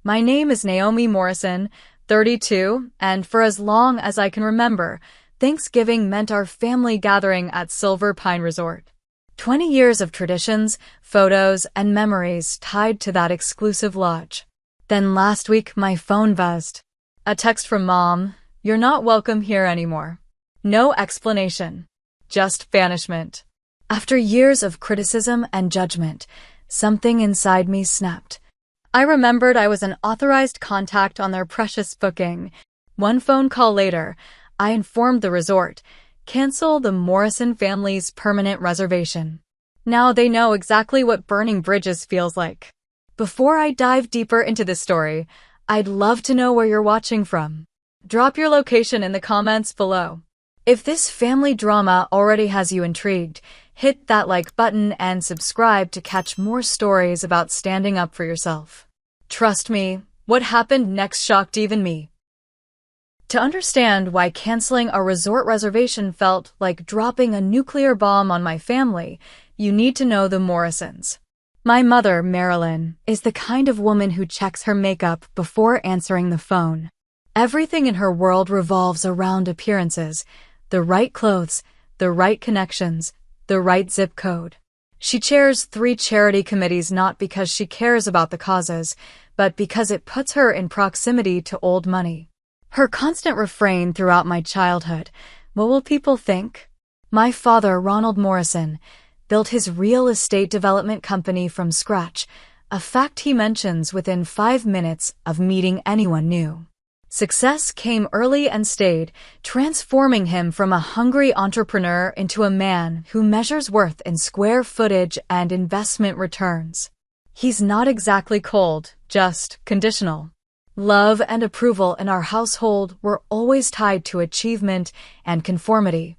My name is Naomi Morrison, 32, and for as long as I can remember, Thanksgiving meant our family gathering at Silver Pine Resort. 20 years of traditions, photos, and memories tied to that exclusive lodge. Then last week, my phone buzzed. A text from Mom, "You're not welcome here anymore." No explanation. Just banishment. After years of criticism and judgment, something inside me snapped. I remembered I was an authorized contact on their precious booking. One phone call later, I informed the resort, cancel the Morrison family's permanent reservation. Now they know exactly what burning bridges feels like. Before I dive deeper into this story, I'd love to know where you're watching from. Drop your location in the comments below. If this family drama already has you intrigued, hit that like button and subscribe to catch more stories about standing up for yourself. Trust me, what happened next shocked even me. To understand why canceling a resort reservation felt like dropping a nuclear bomb on my family, you need to know the Morrisons. My mother, Marilyn, is the kind of woman who checks her makeup before answering the phone. Everything in her world revolves around appearances, the right clothes, the right connections, the right zip code. She chairs 3 charity committees not because she cares about the causes, but because it puts her in proximity to old money. Her constant refrain throughout my childhood, "What will people think?" My father, Ronald Morrison, built his real estate development company from scratch, a fact he mentions within 5 minutes of meeting anyone new. Success came early and stayed, transforming him from a hungry entrepreneur into a man who measures worth in square footage and investment returns. He's not exactly cold, just conditional. Love and approval in our household were always tied to achievement and conformity.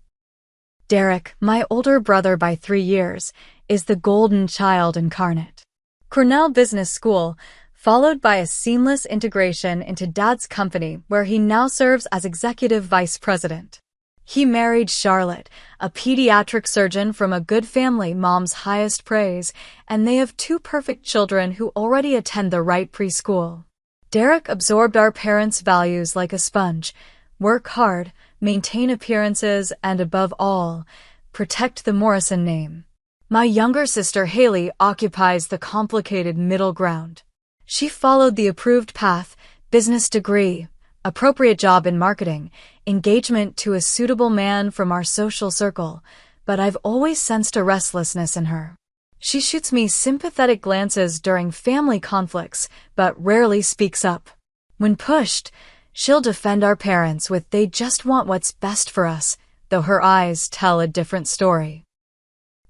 Derek, my older brother by 3 years, is the golden child incarnate. Cornell Business School, followed by a seamless integration into Dad's company where he now serves as executive vice president. He married Charlotte, a pediatric surgeon from a good family, Mom's highest praise, and they have 2 perfect children who already attend the right preschool. Derek absorbed our parents' values like a sponge: work hard, maintain appearances, and above all, protect the Morrison name. My younger sister Haley occupies the complicated middle ground. She followed the approved path: business degree, appropriate job in marketing, engagement to a suitable man from our social circle, but I've always sensed a restlessness in her. She shoots me sympathetic glances during family conflicts, but rarely speaks up. When pushed, she'll defend our parents with "they just want what's best for us," though her eyes tell a different story.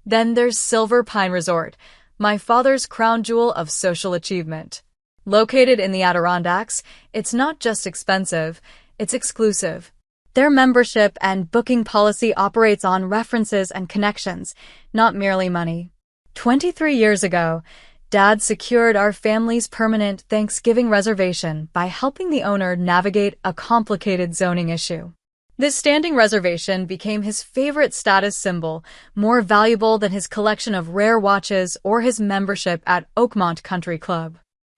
Then there's Silver Pine Resort, my father's crown jewel of social achievement. Located in the Adirondacks, it's not just expensive, it's exclusive. Their membership and booking policy operates on references and connections, not merely money. 23 years ago, Dad secured our family's permanent Thanksgiving reservation by helping the owner navigate a complicated zoning issue. This standing reservation became his favorite status symbol, more valuable than his collection of rare watches or his membership at Oakmont Country Club.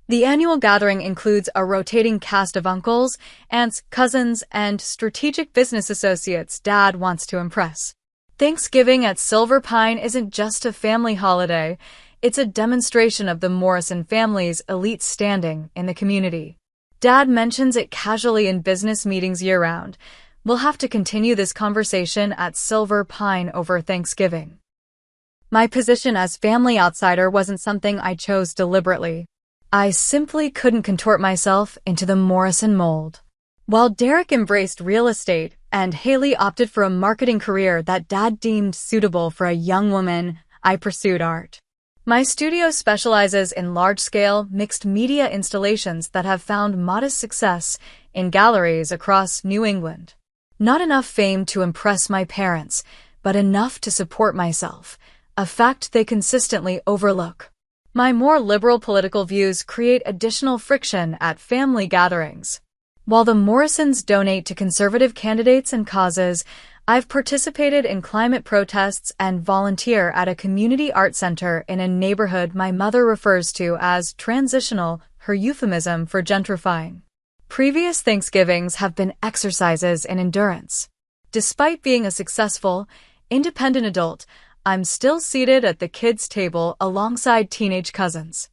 The annual gathering includes a rotating cast of uncles, aunts, cousins, and strategic business associates Dad wants to impress. Thanksgiving at Silver Pine isn't just a family holiday, it's a demonstration of the Morrison family's elite standing in the community. Dad mentions it casually in business meetings year-round. We'll have to continue this conversation at Silver Pine over Thanksgiving. My position as family outsider wasn't something I chose deliberately. I simply couldn't contort myself into the Morrison mold. While Derek embraced real estate and Haley opted for a marketing career that Dad deemed suitable for a young woman, I pursued art. My studio specializes in large-scale, mixed-media installations that have found modest success in galleries across New England. Not enough fame to impress my parents, but enough to support myself, a fact they consistently overlook. My more liberal political views create additional friction at family gatherings. While the Morrisons donate to conservative candidates and causes, I've participated in climate protests and volunteer at a community art center in a neighborhood my mother refers to as transitional, her euphemism for gentrifying. Previous Thanksgivings have been exercises in endurance. Despite being a successful, independent adult, I'm still seated at the kids' table alongside teenage cousins.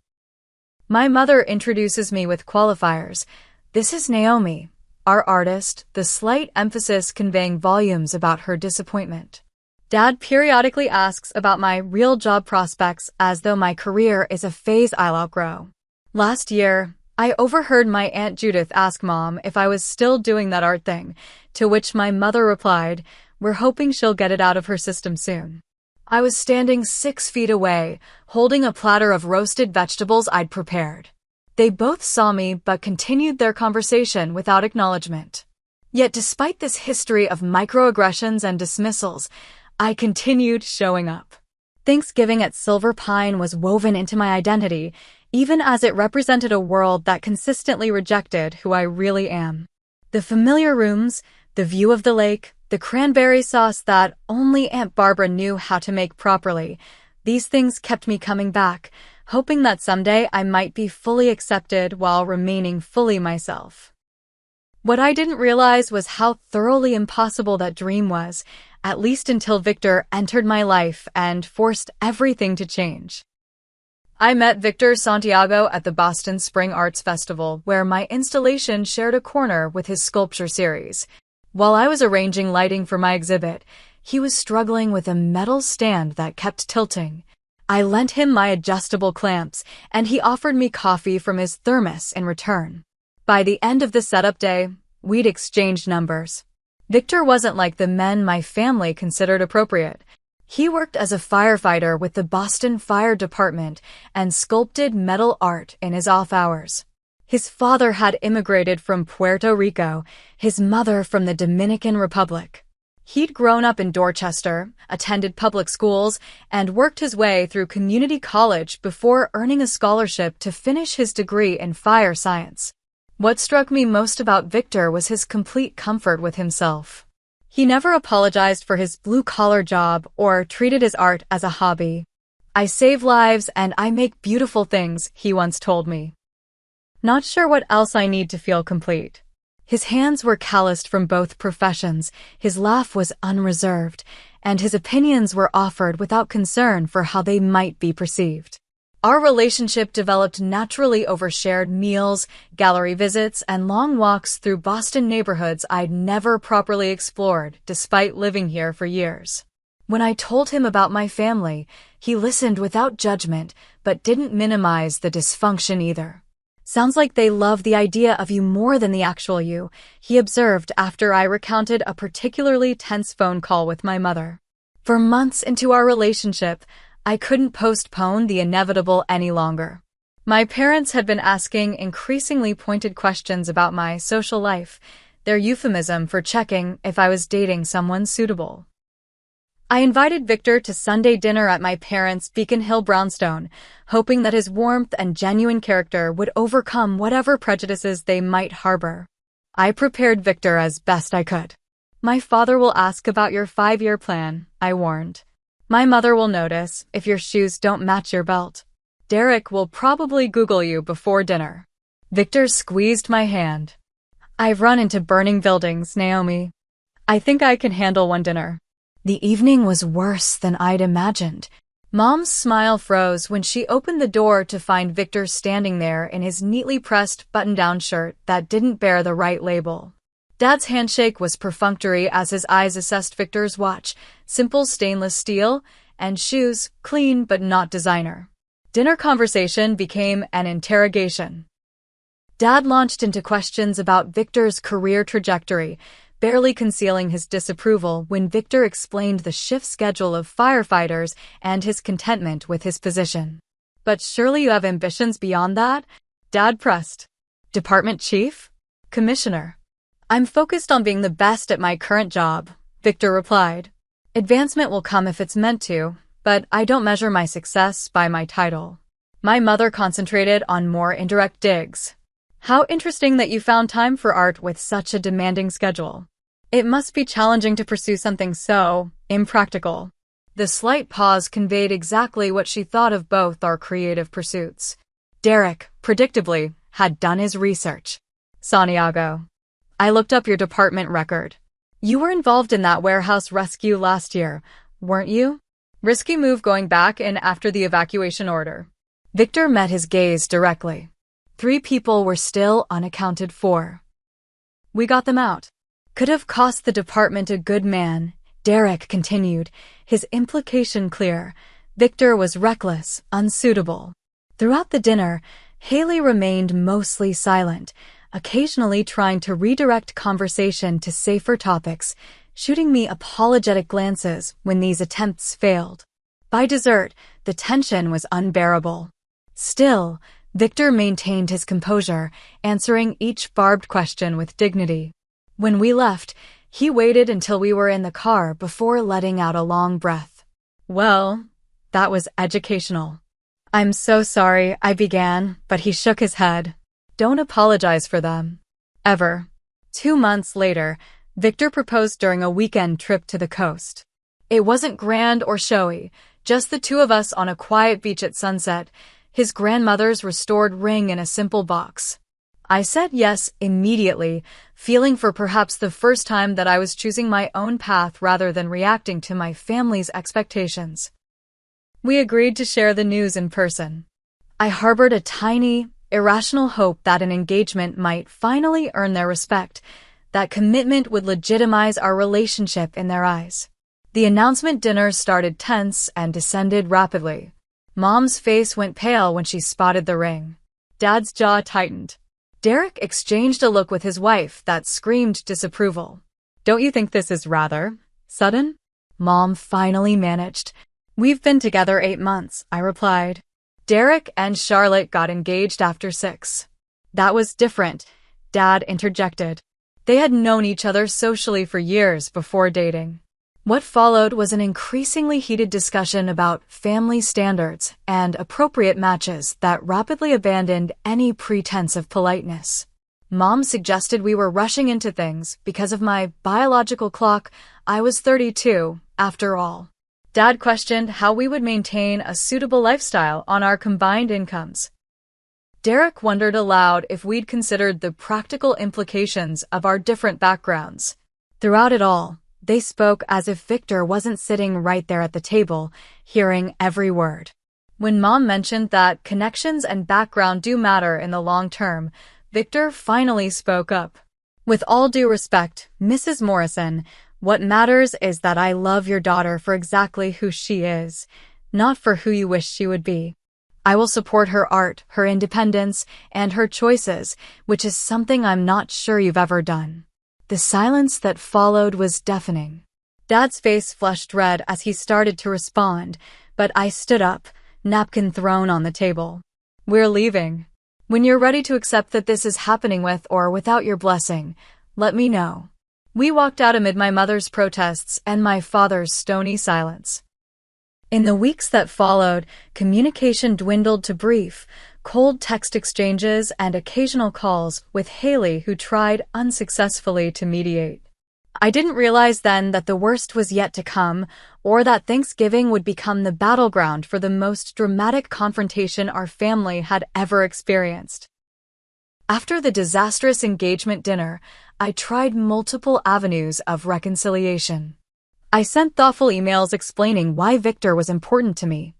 My mother introduces me with qualifiers. This is Naomi, our artist, the slight emphasis conveying volumes about her disappointment. Dad periodically asks about my real job prospects as though my career is a phase I'll outgrow. Last year, I overheard my Aunt Judith ask Mom if I was still doing that art thing, to which my mother replied, "We're hoping she'll get it out of her system soon." I was standing 6 feet away, holding a platter of roasted vegetables I'd prepared. They both saw me but continued their conversation without acknowledgement. Yet despite this history of microaggressions and dismissals, I continued showing up. Thanksgiving at Silver Pine was woven into my identity, even as it represented a world that consistently rejected who I really am. The familiar rooms, the view of the lake, the cranberry sauce that only Aunt Barbara knew how to make properly, these things kept me coming back, hoping that someday I might be fully accepted while remaining fully myself. What I didn't realize was how thoroughly impossible that dream was, at least until Victor entered my life and forced everything to change. I met Victor Santiago at the Boston Spring Arts Festival, where my installation shared a corner with his sculpture series. While I was arranging lighting for my exhibit, he was struggling with a metal stand that kept tilting. I lent him my adjustable clamps, and he offered me coffee from his thermos in return. By the end of the setup day, we'd exchanged numbers. Victor wasn't like the men my family considered appropriate. He worked as a firefighter with the Boston Fire Department and sculpted metal art in his off hours. His father had immigrated from Puerto Rico, his mother from the Dominican Republic. He'd grown up in Dorchester, attended public schools, and worked his way through community college before earning a scholarship to finish his degree in fire science. What struck me most about Victor was his complete comfort with himself. He never apologized for his blue-collar job or treated his art as a hobby. "I save lives and I make beautiful things," he once told me. Not sure what else I need to feel complete. His hands were calloused from both professions, his laugh was unreserved, and his opinions were offered without concern for how they might be perceived. Our relationship developed naturally over shared meals, gallery visits, and long walks through Boston neighborhoods I'd never properly explored, despite living here for years. When I told him about my family, he listened without judgment, but didn't minimize the dysfunction either. "Sounds like they love the idea of you more than the actual you," he observed after I recounted a particularly tense phone call with my mother. For months into our relationship, I couldn't postpone the inevitable any longer. My parents had been asking increasingly pointed questions about my social life, their euphemism for checking if I was dating someone suitable. I invited Victor to Sunday dinner at my parents' Beacon Hill brownstone, hoping that his warmth and genuine character would overcome whatever prejudices they might harbor. I prepared Victor as best I could. "My father will ask about your 5-year plan," I warned. "My mother will notice if your shoes don't match your belt. Derek will probably Google you before dinner." Victor squeezed my hand. "I've run into burning buildings, Naomi. I think I can handle one dinner." The evening was worse than I'd imagined. Mom's smile froze when she opened the door to find Victor standing there in his neatly pressed button-down shirt that didn't bear the right label. Dad's handshake was perfunctory as his eyes assessed Victor's watch, simple stainless steel, and shoes, clean but not designer. Dinner conversation became an interrogation. Dad launched into questions about Victor's career trajectory, barely concealing his disapproval when Victor explained the shift schedule of firefighters and his contentment with his position. "But surely you have ambitions beyond that?" Dad pressed. "Department chief? Commissioner?" "I'm focused on being the best at my current job," Victor replied. "Advancement will come if it's meant to, but I don't measure my success by my title." My mother concentrated on more indirect digs. "How interesting that you found time for art with such a demanding schedule. It must be challenging to pursue something so impractical." The slight pause conveyed exactly what she thought of both our creative pursuits. Derek, predictably, had done his research. Santiago. I looked up your department record. You were involved in that warehouse rescue last year, weren't you? Risky move going back in after the evacuation order. Victor met his gaze directly. 3 people were still unaccounted for. We got them out. Could have cost the department a good man, Derek continued, his implication clear. Victor was reckless, unsuitable. Throughout the dinner, Haley remained mostly silent, occasionally trying to redirect conversation to safer topics, shooting me apologetic glances when these attempts failed. By dessert, the tension was unbearable. Still, Victor maintained his composure, answering each barbed question with dignity. When we left, he waited until we were in the car before letting out a long breath. Well, that was educational. I'm so sorry, I began, but he shook his head. Don't apologize for them. Ever. 2 months later, Victor proposed during a weekend trip to the coast. It wasn't grand or showy, just the 2 of us on a quiet beach at sunset, his grandmother's restored ring in a simple box. I said yes immediately, feeling for perhaps the first time that I was choosing my own path rather than reacting to my family's expectations. We agreed to share the news in person. I harbored a tiny, irrational hope that an engagement might finally earn their respect, that commitment would legitimize our relationship in their eyes. The announcement dinner started tense and descended rapidly. Mom's face went pale when she spotted the ring. Dad's jaw tightened. Derek exchanged a look with his wife that screamed disapproval. Don't you think this is rather sudden? Mom finally managed. We've been together 8 months, I replied. Derek and Charlotte got engaged after 6. That was different, Dad interjected. They had known each other socially for years before dating. What followed was an increasingly heated discussion about family standards and appropriate matches that rapidly abandoned any pretense of politeness. Mom suggested we were rushing into things because of my biological clock. I was 32, after all. Dad questioned how we would maintain a suitable lifestyle on our combined incomes. Derek wondered aloud if we'd considered the practical implications of our different backgrounds. Throughout it all, they spoke as if Victor wasn't sitting right there at the table, hearing every word. When Mom mentioned that connections and background do matter in the long term, Victor finally spoke up. With all due respect, Mrs. Morrison, what matters is that I love your daughter for exactly who she is, not for who you wish she would be. I will support her art, her independence, and her choices, which is something I'm not sure you've ever done. The silence that followed was deafening. Dad's face flushed red as he started to respond, but I stood up, napkin thrown on the table. We're leaving. When you're ready to accept that this is happening with or without your blessing, let me know. We walked out amid my mother's protests and my father's stony silence. In the weeks that followed, communication dwindled to brief, cold text exchanges and occasional calls with Haley, who tried unsuccessfully to mediate. I didn't realize then that the worst was yet to come, or that Thanksgiving would become the battleground for the most dramatic confrontation our family had ever experienced. After the disastrous engagement dinner, I tried multiple avenues of reconciliation. I sent thoughtful emails explaining why Victor was important to me.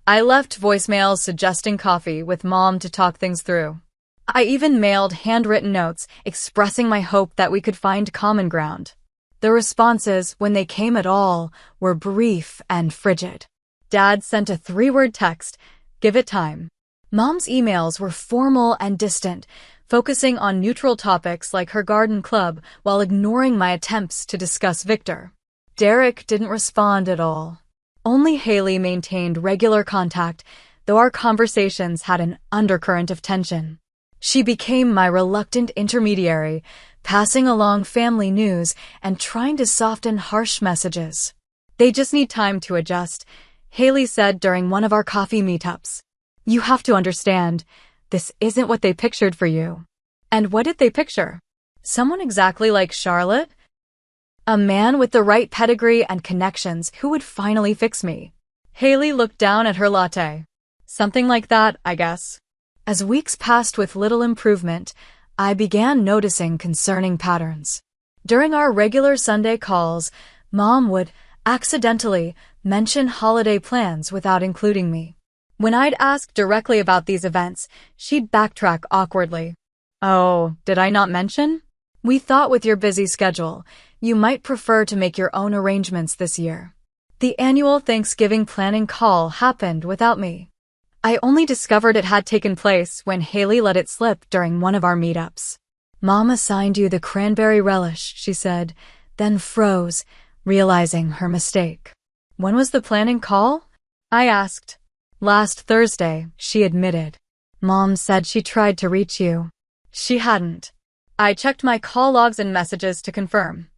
I left voicemails suggesting coffee with Mom to talk things through. I even mailed handwritten notes expressing my hope that we could find common ground. The responses, when they came at all, were brief and frigid. Dad sent a 3-word text, "Give it time." Mom's emails were formal and distant, focusing on neutral topics like her garden club while ignoring my attempts to discuss Victor. Derek didn't respond at all. Only Haley maintained regular contact, though our conversations had an undercurrent of tension. She became my reluctant intermediary, passing along family news and trying to soften harsh messages. They just need time to adjust, Haley said during one of our coffee meetups. You have to understand, this isn't what they pictured for you. And what did they picture? Someone exactly like Charlotte? A man with the right pedigree and connections who would finally fix me. Haley looked down at her latte. Something like that, I guess. As weeks passed with little improvement, I began noticing concerning patterns. During our regular Sunday calls, Mom would accidentally mention holiday plans without including me. When I'd ask directly about these events, she'd backtrack awkwardly. "Oh, did I not mention? We thought with your busy schedule, you might prefer to make your own arrangements this year." The annual Thanksgiving planning call happened without me. I only discovered it had taken place when Haley let it slip during one of our meetups. "Mom assigned you the cranberry relish," she said, then froze, realizing her mistake. "When was the planning call?" I asked. "Last Thursday," she admitted. "Mom said she tried to reach you." She hadn't. I checked my call logs and messages to confirm.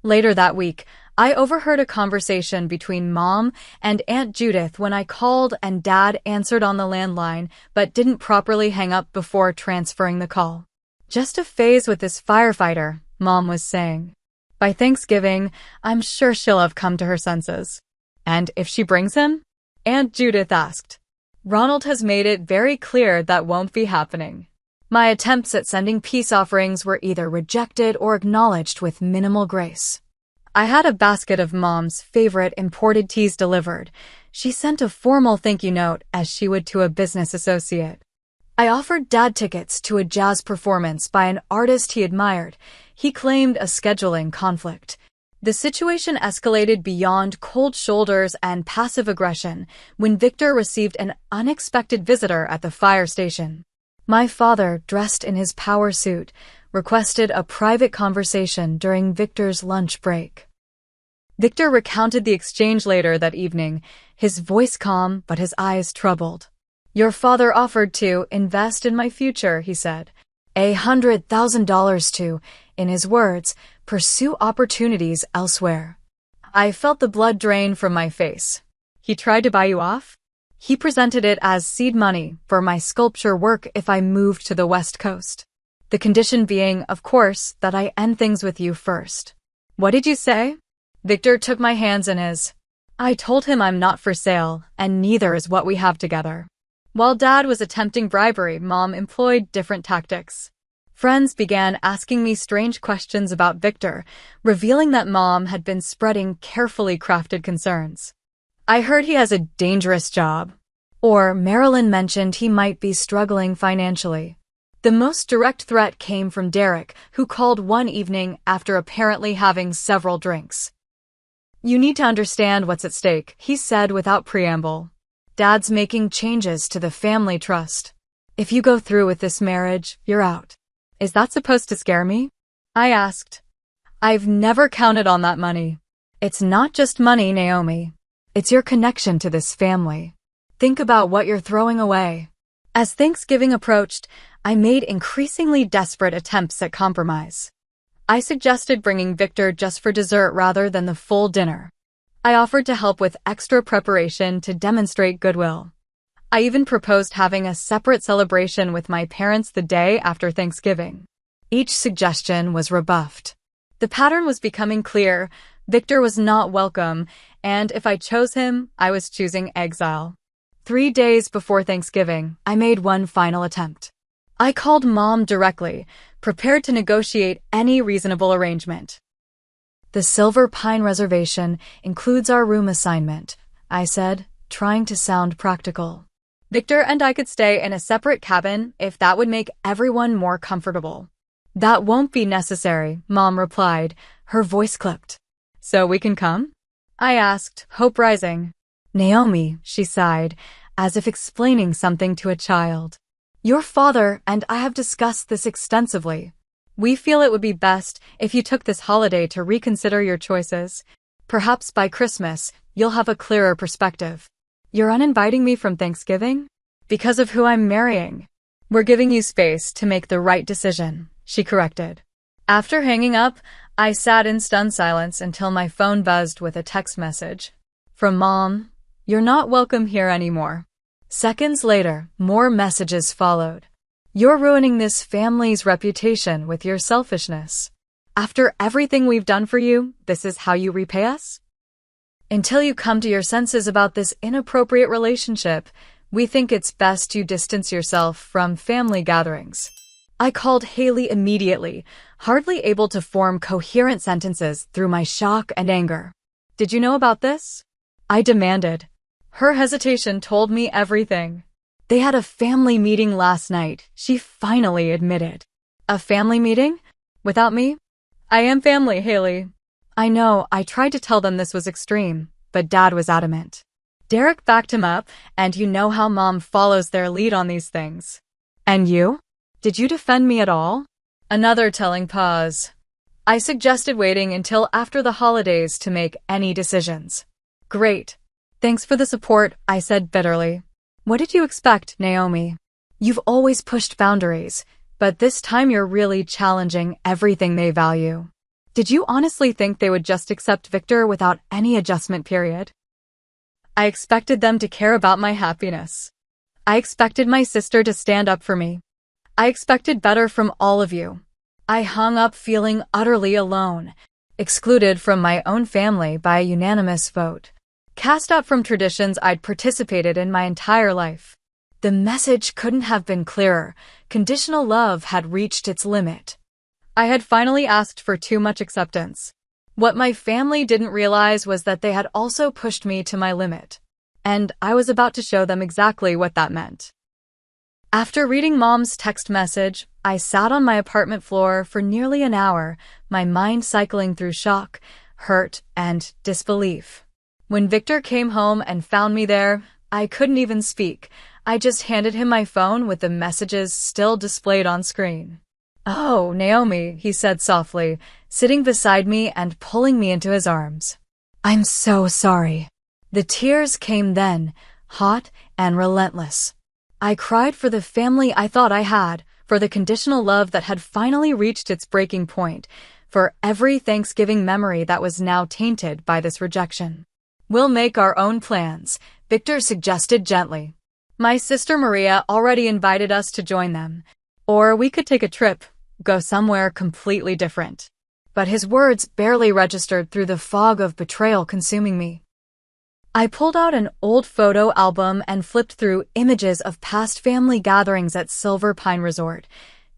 Later that week, I overheard a conversation between Mom and Aunt Judith when I called and Dad answered on the landline but didn't properly hang up before transferring the call. "Just a phase with this firefighter," Mom was saying. "By Thanksgiving, I'm sure she'll have come to her senses." "And if she brings him?" Aunt Judith asked. "Ronald has made it very clear that won't be happening." My attempts at sending peace offerings were either rejected or acknowledged with minimal grace. I had a basket of Mom's favorite imported teas delivered. She sent a formal thank you note as she would to a business associate. I offered Dad tickets to a jazz performance by an artist he admired. He claimed a scheduling conflict. The situation escalated beyond cold shoulders and passive aggression when Victor received an unexpected visitor at the fire station. My father, dressed in his power suit, requested a private conversation during Victor's lunch break. Victor recounted the exchange later that evening, his voice calm but his eyes troubled. "Your father offered to invest in my future," he said. $100,000 to, in his words, pursue opportunities elsewhere. I felt the blood drain from my face. "He tried to buy you off?" "He presented it as seed money for my sculpture work if I moved to the West Coast. The condition being, of course, that I end things with you first." "What did you say?" Victor took my hands in his. "I told him I'm not for sale, and neither is what we have together." While Dad was attempting bribery, Mom employed different tactics. Friends began asking me strange questions about Victor, revealing that Mom had been spreading carefully crafted concerns. "I heard he has a dangerous job." Or Marilyn mentioned he might be struggling financially. The most direct threat came from Derek, who called one evening after apparently having several drinks. "You need to understand what's at stake," he said without preamble. "Dad's making changes to the family trust. If you go through with this marriage, you're out." "Is that supposed to scare me?" I asked. "I've never counted on that money." "It's not just money, Naomi. It's your connection to this family. Think about what you're throwing away." As Thanksgiving approached, I made increasingly desperate attempts at compromise. I suggested bringing Victor just for dessert rather than the full dinner. I offered to help with extra preparation to demonstrate goodwill. I even proposed having a separate celebration with my parents the day after Thanksgiving. Each suggestion was rebuffed. The pattern was becoming clear. Victor was not welcome, and if I chose him, I was choosing exile. 3 days before Thanksgiving, I made one final attempt. I called Mom directly, prepared to negotiate any reasonable arrangement. "The Silver Pine Reservation includes our room assignment," I said, trying to sound practical. "Victor and I could stay in a separate cabin if that would make everyone more comfortable." "That won't be necessary," Mom replied, her voice clipped. "So we can come?" I asked, hope rising. "Naomi," she sighed, as if explaining something to a child. "Your father and I have discussed this extensively. We feel it would be best if you took this holiday to reconsider your choices. Perhaps by Christmas, you'll have a clearer perspective." "You're uninviting me from Thanksgiving?" "Because of who I'm marrying." "We're giving you space to make the right decision," she corrected. After hanging up, I sat in stunned silence until my phone buzzed with a text message. From Mom, "You're not welcome here anymore." Seconds later, more messages followed. "You're ruining this family's reputation with your selfishness. After everything we've done for you, this is how you repay us? Until you come to your senses about this inappropriate relationship, We think it's best you distance yourself from family gatherings." I called Haley immediately, hardly able to form coherent sentences through my shock and anger. "Did you know about this?" I demanded. Her hesitation told me everything. "They had a family meeting last night," she finally admitted. "A family meeting? Without me?" "I am family, Haley." I know, I tried to tell them this was extreme, but Dad was adamant. Derek backed him up, and you know how Mom follows their lead on these things. "And you? Did you defend me at all?" Another telling pause. I suggested waiting until after the holidays to make any decisions. "Great. Thanks for the support," I said bitterly. "What did you expect, Naomi? You've always pushed boundaries, but this time you're really challenging everything they value. Did you honestly think they would just accept Victor without any adjustment period?" I expected them to care about my happiness. I expected my sister to stand up for me. I expected better from all of you. I hung up feeling utterly alone, excluded from my own family by a unanimous vote, cast out from traditions I'd participated in my entire life. The message couldn't have been clearer. Conditional love had reached its limit. I had finally asked for too much acceptance. What my family didn't realize was that they had also pushed me to my limit, and I was about to show them exactly what that meant. After reading Mom's text message, I sat on my apartment floor for nearly an hour, my mind cycling through shock, hurt, and disbelief. When Victor came home and found me there, I couldn't even speak. I just handed him my phone with the messages still displayed on screen. "Oh, Naomi," he said softly, sitting beside me and pulling me into his arms. "I'm so sorry." The tears came then, hot and relentless. I cried for the family I thought I had, for the conditional love that had finally reached its breaking point, for every Thanksgiving memory that was now tainted by this rejection. "We'll make our own plans," Victor suggested gently. My sister Maria already invited us to join them. Or we could take a trip, go somewhere completely different. But his words barely registered through the fog of betrayal consuming me. I pulled out an old photo album and flipped through images of past family gatherings at Silver Pine Resort.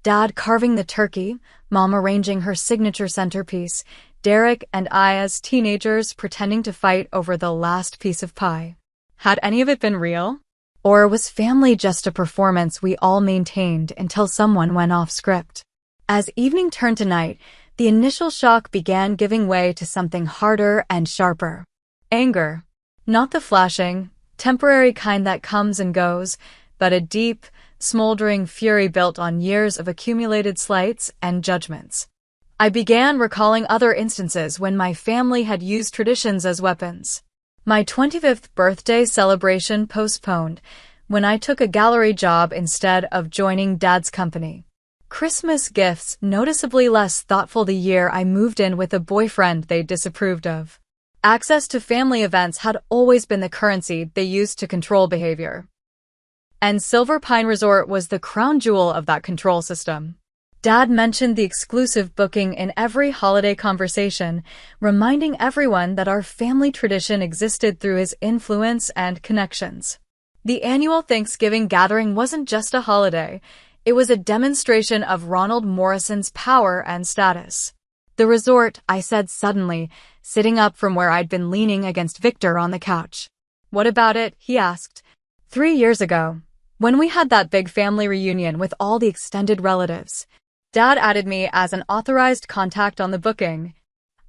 Dad carving the turkey, Mom arranging her signature centerpiece, Derek and I as teenagers pretending to fight over the last piece of pie. Had any of it been real? Or was family just a performance we all maintained until someone went off script? As evening turned to night, the initial shock began giving way to something harder and sharper. Anger. Not the flashing, temporary kind that comes and goes, but a deep, smoldering fury built on years of accumulated slights and judgments. I began recalling other instances when my family had used traditions as weapons. My 25th birthday celebration postponed, when I took a gallery job instead of joining Dad's company. Christmas gifts noticeably less thoughtful the year I moved in with a boyfriend they disapproved of. Access to family events had always been the currency they used to control behavior. And Silver Pine Resort was the crown jewel of that control system. Dad mentioned the exclusive booking in every holiday conversation, reminding everyone that our family tradition existed through his influence and connections. The annual Thanksgiving gathering wasn't just a holiday, it was a demonstration of Ronald Morrison's power and status. "The resort," I said suddenly, sitting up from where I'd been leaning against Victor on the couch. "What about it?" he asked. 3 years ago, when we had that big family reunion with all the extended relatives, Dad added me as an authorized contact on the booking.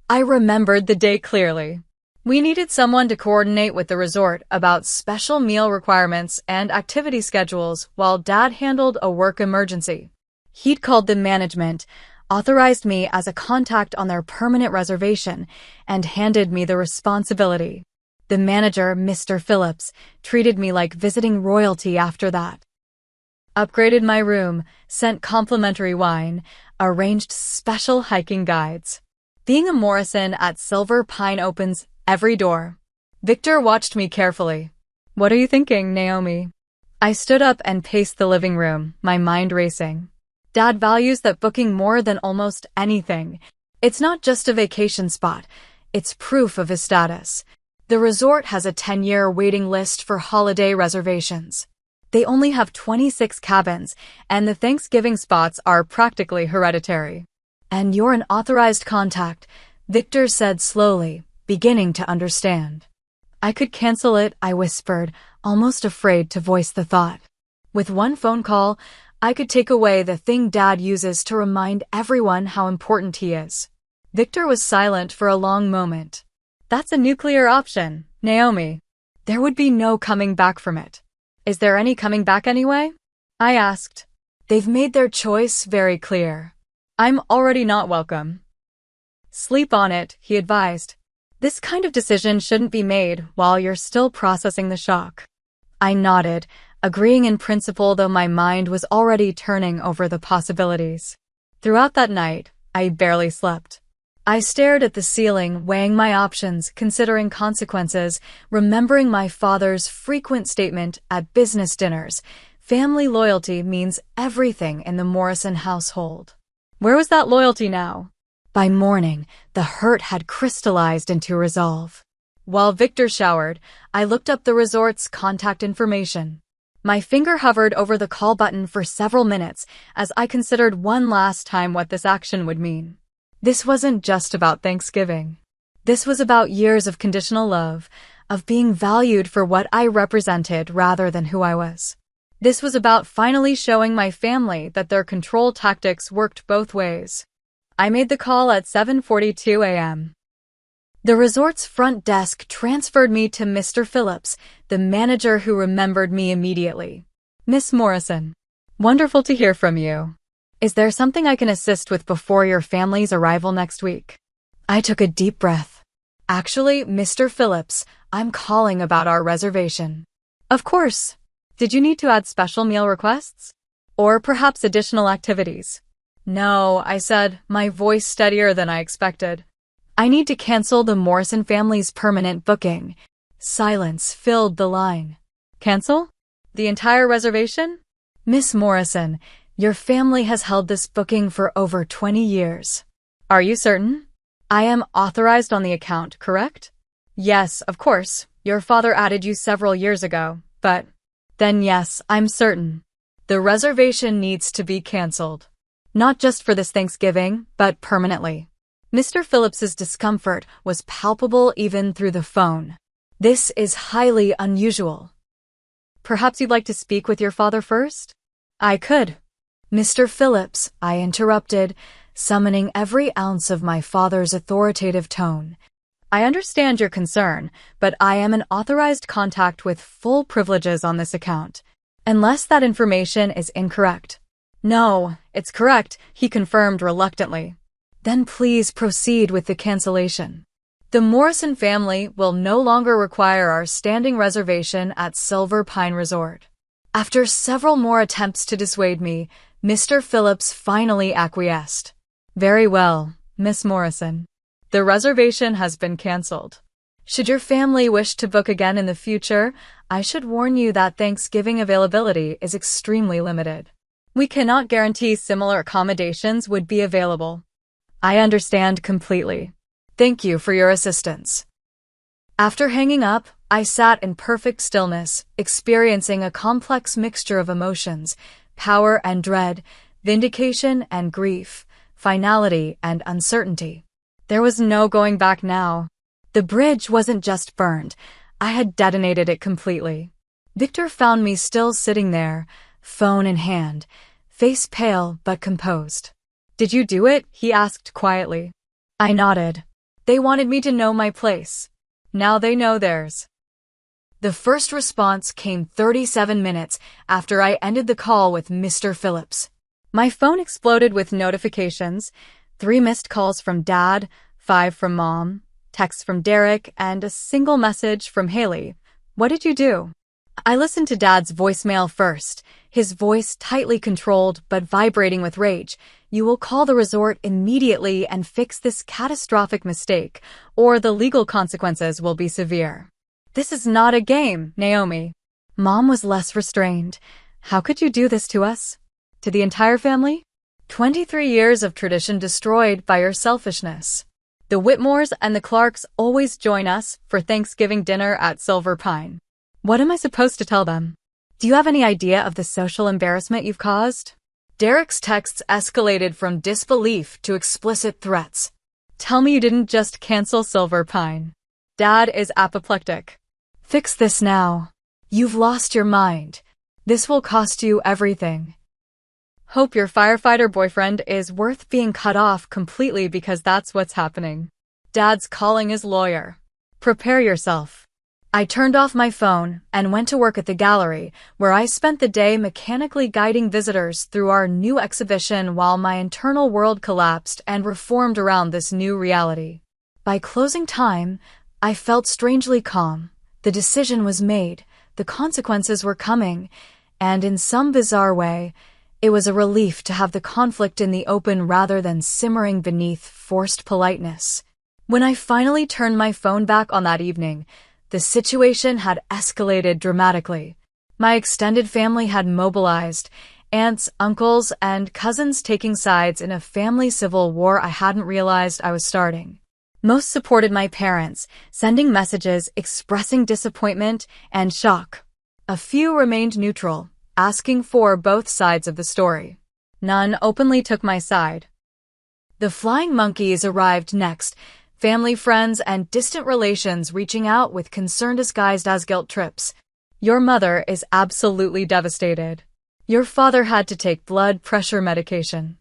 I remembered the day clearly. We needed someone to coordinate with the resort about special meal requirements and activity schedules while Dad handled a work emergency. He'd called the management, authorized me as a contact on their permanent reservation, and handed me the responsibility. The manager, Mr. Phillips, treated me like visiting royalty after that. Upgraded my room, sent complimentary wine, arranged special hiking guides. Being a Morrison at Silver Pine opens every door. Victor watched me carefully. "What are you thinking, Naomi?" I stood up and paced the living room, my mind racing. Dad values that booking more than almost anything. It's not just a vacation spot, it's proof of his status. The resort has a 10-year waiting list for holiday reservations. They only have 26 cabins, and the Thanksgiving spots are practically hereditary. And you're an authorized contact, Victor said slowly, beginning to understand. I could cancel it, I whispered, almost afraid to voice the thought. With one phone call, I could take away the thing Dad uses to remind everyone how important he is. Victor was silent for a long moment. That's a nuclear option, Naomi. There would be no coming back from it. Is there any coming back anyway? I asked. They've made their choice very clear. I'm already not welcome. Sleep on it, he advised. This kind of decision shouldn't be made while you're still processing the shock. I nodded, agreeing in principle, though my mind was already turning over the possibilities. Throughout that night, I barely slept. I stared at the ceiling, weighing my options, considering consequences, remembering my father's frequent statement at business dinners. Family loyalty means everything in the Morrison household. Where was that loyalty now? By morning, the hurt had crystallized into resolve. While Victor showered, I looked up the resort's contact information. My finger hovered over the call button for several minutes as I considered one last time what this action would mean. This wasn't just about Thanksgiving. This was about years of conditional love, of being valued for what I represented rather than who I was. This was about finally showing my family that their control tactics worked both ways. I made the call at 7:42 a.m. The resort's front desk transferred me to Mr. Phillips, the manager who remembered me immediately. Miss Morrison, wonderful to hear from you. Is there something I can assist with before your family's arrival next week? I took a deep breath. Actually, Mr. Phillips, I'm calling about our reservation. Of course. Did you need to add special meal requests? Or perhaps additional activities? No, I said, my voice steadier than I expected. I need to cancel the Morrison family's permanent booking. Silence filled the line. Cancel? The entire reservation? Miss Morrison, your family has held this booking for over 20 years. Are you certain? I am authorized on the account, correct? Yes, of course. Your father added you several years ago, but... Then yes, I'm certain. The reservation needs to be canceled. Not just for this Thanksgiving, but permanently. Mr. Phillips's discomfort was palpable even through the phone. This is highly unusual. Perhaps you'd like to speak with your father first? I could. Mr. Phillips, I interrupted, summoning every ounce of my father's authoritative tone. I understand your concern, but I am an authorized contact with full privileges on this account, unless that information is incorrect. No, it's correct, he confirmed reluctantly. Then please proceed with the cancellation. The Morrison family will no longer require our standing reservation at Silver Pine Resort. After several more attempts to dissuade me, Mr. Phillips finally acquiesced. Very well, Miss Morrison. The reservation has been canceled. Should your family wish to book again in the future, I should warn you that Thanksgiving availability is extremely limited. We cannot guarantee similar accommodations would be available. I understand completely. Thank you for your assistance. After hanging up, I sat in perfect stillness, experiencing a complex mixture of emotions, power and dread, vindication and grief, finality and uncertainty. There was no going back now. The bridge wasn't just burned, I had detonated it completely. Victor found me still sitting there, phone in hand, face pale but composed. Did you do it? He asked quietly. I nodded. They wanted me to know my place. Now they know theirs. The first response came 37 minutes after I ended the call with Mr. Phillips. My phone exploded with notifications, 3 missed calls from Dad, 5 from Mom, texts from Derek, and a single message from Haley. What did you do? I listened to Dad's voicemail first, his voice tightly controlled but vibrating with rage. You will call the resort immediately and fix this catastrophic mistake, or the legal consequences will be severe. This is not a game, Naomi. Mom was less restrained. How could you do this to us? To the entire family? 23 years of tradition destroyed by your selfishness. The Whitmores and the Clarks always join us for Thanksgiving dinner at Silver Pine. What am I supposed to tell them? Do you have any idea of the social embarrassment you've caused? Derek's texts escalated from disbelief to explicit threats. Tell me you didn't just cancel Silver Pine. Dad is apoplectic. Fix this now. You've lost your mind. This will cost you everything. Hope your firefighter boyfriend is worth being cut off completely because that's what's happening. Dad's calling his lawyer. Prepare yourself. I turned off my phone and went to work at the gallery, where I spent the day mechanically guiding visitors through our new exhibition while my internal world collapsed and reformed around this new reality. By closing time, I felt strangely calm. The decision was made, the consequences were coming, and in some bizarre way, it was a relief to have the conflict in the open rather than simmering beneath forced politeness. When I finally turned my phone back on that evening, the situation had escalated dramatically. My extended family had mobilized, aunts, uncles, and cousins taking sides in a family civil war I hadn't realized I was starting. Most supported my parents, sending messages expressing disappointment and shock. A few remained neutral, asking for both sides of the story. None openly took my side. The flying monkeys arrived next, family, friends, and distant relations reaching out with concern disguised as guilt trips. Your mother is absolutely devastated. Your father had to take blood pressure medication.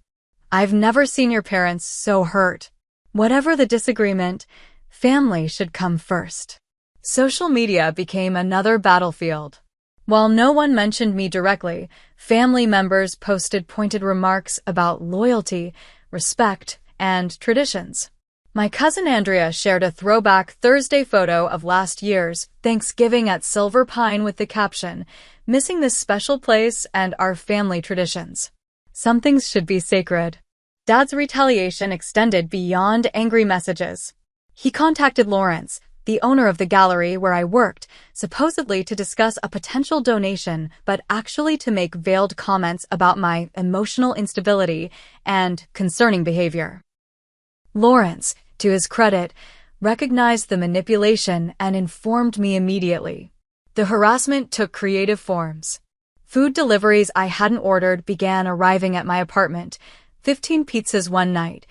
I've never seen your parents so hurt. Whatever the disagreement, family should come first. Social media became another battlefield. While no one mentioned me directly, family members posted pointed remarks about loyalty, respect, and traditions. My cousin Andrea shared a throwback Thursday photo of last year's Thanksgiving at Silver Pine with the caption, "Missing this special place and our family traditions. Some things should be sacred." Dad's retaliation extended beyond angry messages. He contacted Lawrence, the owner of the gallery where I worked, supposedly to discuss a potential donation, but actually to make veiled comments about my emotional instability and concerning behavior. Lawrence, to his credit, recognized the manipulation and informed me immediately. The harassment took creative forms. Food deliveries I hadn't ordered began arriving at my apartment, 15 pizzas one night,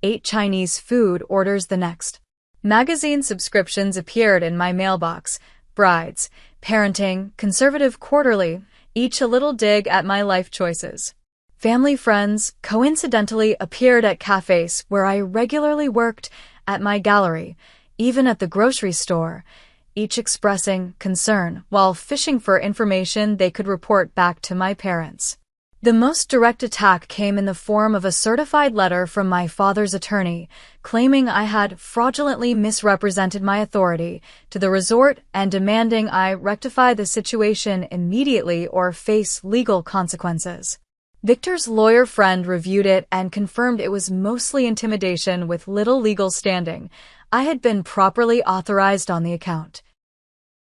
8 Chinese food orders the next. Magazine subscriptions appeared in my mailbox, Brides, Parenting, Conservative Quarterly, each a little dig at my life choices. Family friends coincidentally appeared at cafes where I regularly worked, at my gallery, even at the grocery store, each expressing concern while fishing for information they could report back to my parents. The most direct attack came in the form of a certified letter from my father's attorney, claiming I had fraudulently misrepresented my authority to the resort and demanding I rectify the situation immediately or face legal consequences. Victor's lawyer friend reviewed it and confirmed it was mostly intimidation with little legal standing. I had been properly authorized on the account.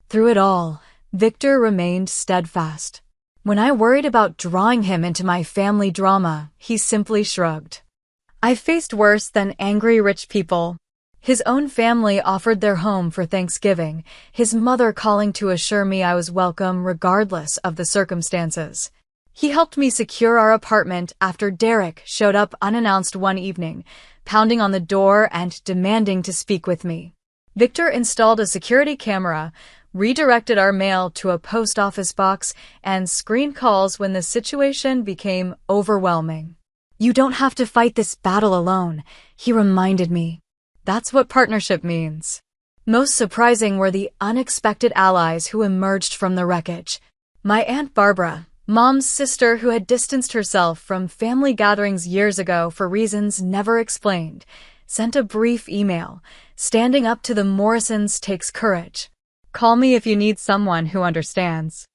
Through it all, Victor remained steadfast. When I worried about drawing him into my family drama, he simply shrugged. I faced worse than angry rich people. His own family offered their home for Thanksgiving, his mother calling to assure me I was welcome regardless of the circumstances. He helped me secure our apartment after Derek showed up unannounced one evening, pounding on the door and demanding to speak with me. Victor installed a security camera, redirected our mail to a post office box, and screened calls when the situation became overwhelming. "You don't have to fight this battle alone," he reminded me. That's what partnership means. Most surprising were the unexpected allies who emerged from the wreckage. My Aunt Barbara, Mom's sister who had distanced herself from family gatherings years ago for reasons never explained, sent a brief email, standing up to the Morrisons takes courage. Call me if you need someone who understands.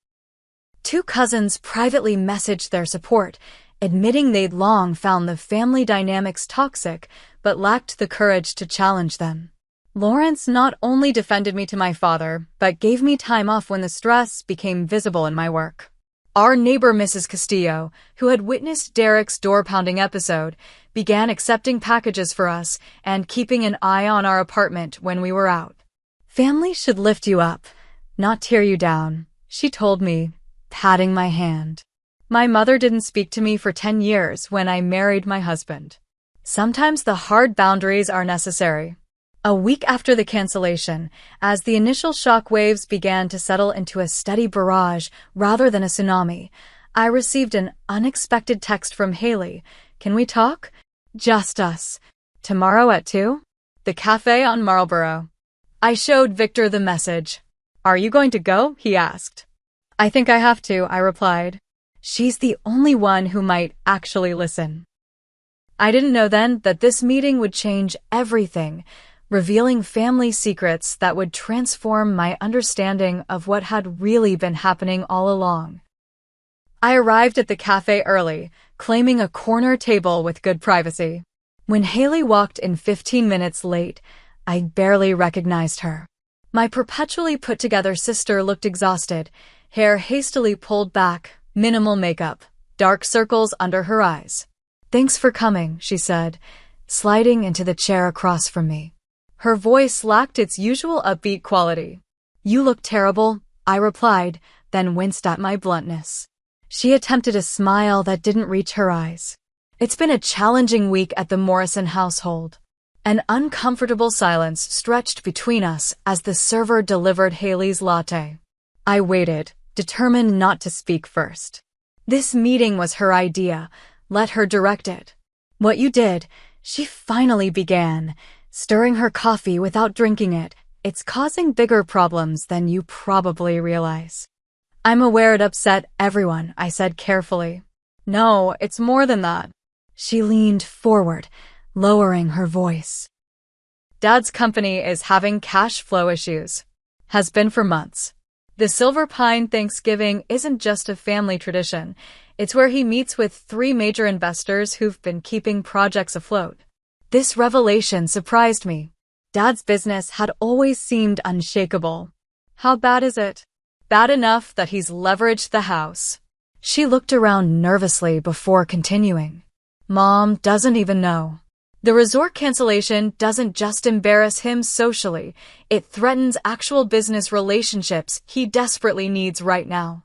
2 cousins privately messaged their support, admitting they'd long found the family dynamics toxic, but lacked the courage to challenge them. Lawrence not only defended me to my father, but gave me time off when the stress became visible in my work. Our neighbor Mrs. Castillo, who had witnessed Derek's door-pounding episode, began accepting packages for us and keeping an eye on our apartment when we were out. "Family should lift you up, not tear you down," she told me, patting my hand. My mother didn't speak to me for 10 years when I married my husband. Sometimes the hard boundaries are necessary. A week after the cancellation, as the initial shock waves began to settle into a steady barrage rather than a tsunami, I received an unexpected text from Haley. "Can we talk? Just us. Tomorrow at 2? The cafe on Marlborough." I showed Victor the message. "Are you going to go?" he asked. "I think I have to," I replied. She's the only one who might actually listen. I didn't know then that this meeting would change everything, revealing family secrets that would transform my understanding of what had really been happening all along. I arrived at the cafe early, claiming a corner table with good privacy. When Haley walked in 15 minutes late, I barely recognized her. My perpetually put-together sister looked exhausted, hair hastily pulled back, minimal makeup, dark circles under her eyes. "Thanks for coming," she said, sliding into the chair across from me. Her voice lacked its usual upbeat quality. "You look terrible," I replied, then winced at my bluntness. She attempted a smile that didn't reach her eyes. It's been a challenging week at the Morrison household. An uncomfortable silence stretched between us as the server delivered Haley's latte. I waited, determined not to speak first. This meeting was her idea. Let her direct it. "What you did," she finally began, stirring her coffee without drinking it. "It's causing bigger problems than you probably realize." "I'm aware it upset everyone," I said carefully. "No, it's more than that." She leaned forward, lowering her voice. "Dad's company is having cash flow issues. Has been for months. The Silver Pine Thanksgiving isn't just a family tradition. It's where he meets with 3 major investors who've been keeping projects afloat." This revelation surprised me. Dad's business had always seemed unshakable. "How bad is it?" "Bad enough that he's leveraged the house." She looked around nervously before continuing. "Mom doesn't even know. The resort cancellation doesn't just embarrass him socially, it threatens actual business relationships he desperately needs right now."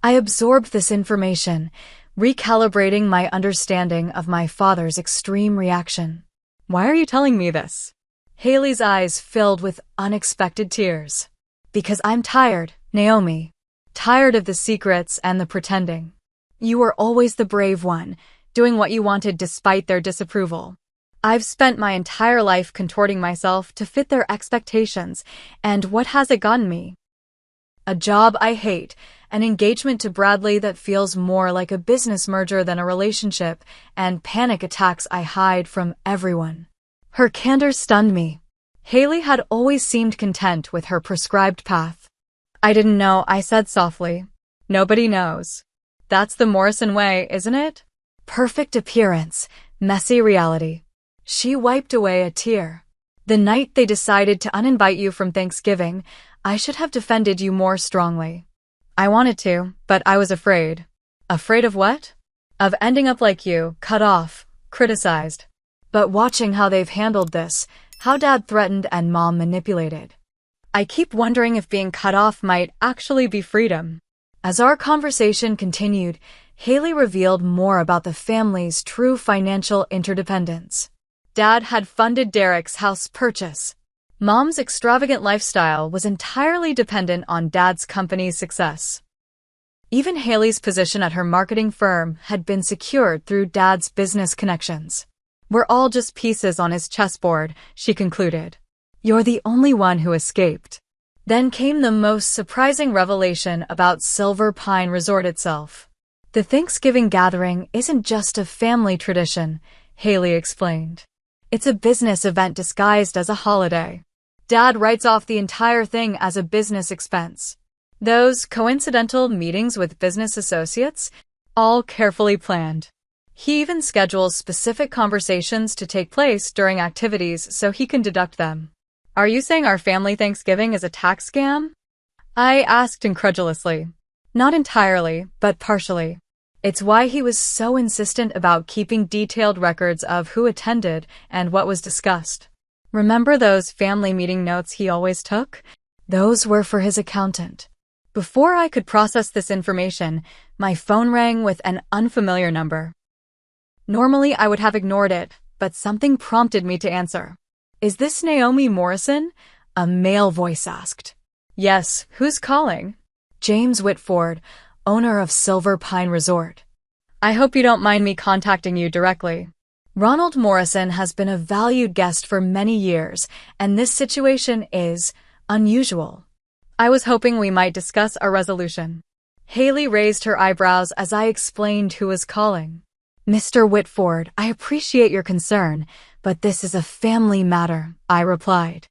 I absorbed this information, recalibrating my understanding of my father's extreme reaction. "Why are you telling me this?" Haley's eyes filled with unexpected tears. "Because I'm tired, Naomi. Tired of the secrets and the pretending. You were always the brave one, doing what you wanted despite their disapproval. I've spent my entire life contorting myself to fit their expectations, and what has it gotten me? A job I hate, an engagement to Bradley that feels more like a business merger than a relationship, and panic attacks I hide from everyone." Her candor stunned me. Haley had always seemed content with her prescribed path. "I didn't know," I said softly. "Nobody knows. That's the Morrison way, isn't it? Perfect appearance, messy reality." She wiped away a tear. "The night they decided to uninvite you from Thanksgiving, I should have defended you more strongly. I wanted to, but I was afraid." "Afraid of what?" "Of ending up like you, cut off, criticized. But watching how they've handled this, how Dad threatened and Mom manipulated, I keep wondering if being cut off might actually be freedom." As our conversation continued, Haley revealed more about the family's true financial interdependence. Dad had funded Derek's house purchase. Mom's extravagant lifestyle was entirely dependent on Dad's company's success. Even Haley's position at her marketing firm had been secured through Dad's business connections. "We're all just pieces on his chessboard," she concluded. "You're the only one who escaped." Then came the most surprising revelation about Silver Pine Resort itself. "The Thanksgiving gathering isn't just a family tradition," Haley explained. "It's a business event disguised as a holiday. Dad writes off the entire thing as a business expense. Those coincidental meetings with business associates, all carefully planned. He even schedules specific conversations to take place during activities so he can deduct them." "Are you saying our family Thanksgiving is a tax scam?" I asked incredulously. "Not entirely, but partially. It's why he was so insistent about keeping detailed records of who attended and what was discussed. Remember those family meeting notes he always took? Those were for his accountant. Before I could process this information, my phone rang with an unfamiliar number. Normally, I would have ignored it, but something prompted me to answer. "Is this Naomi Morrison?" a male voice asked. "Yes, who's calling?" "James Whitford, owner of Silver Pine Resort. I hope you don't mind me contacting you directly. Ronald Morrison has been a valued guest for many years, and this situation is unusual. I was hoping we might discuss a resolution." Haley raised her eyebrows as I explained who was calling. "Mr. Whitford, I appreciate your concern, but this is a family matter," I replied.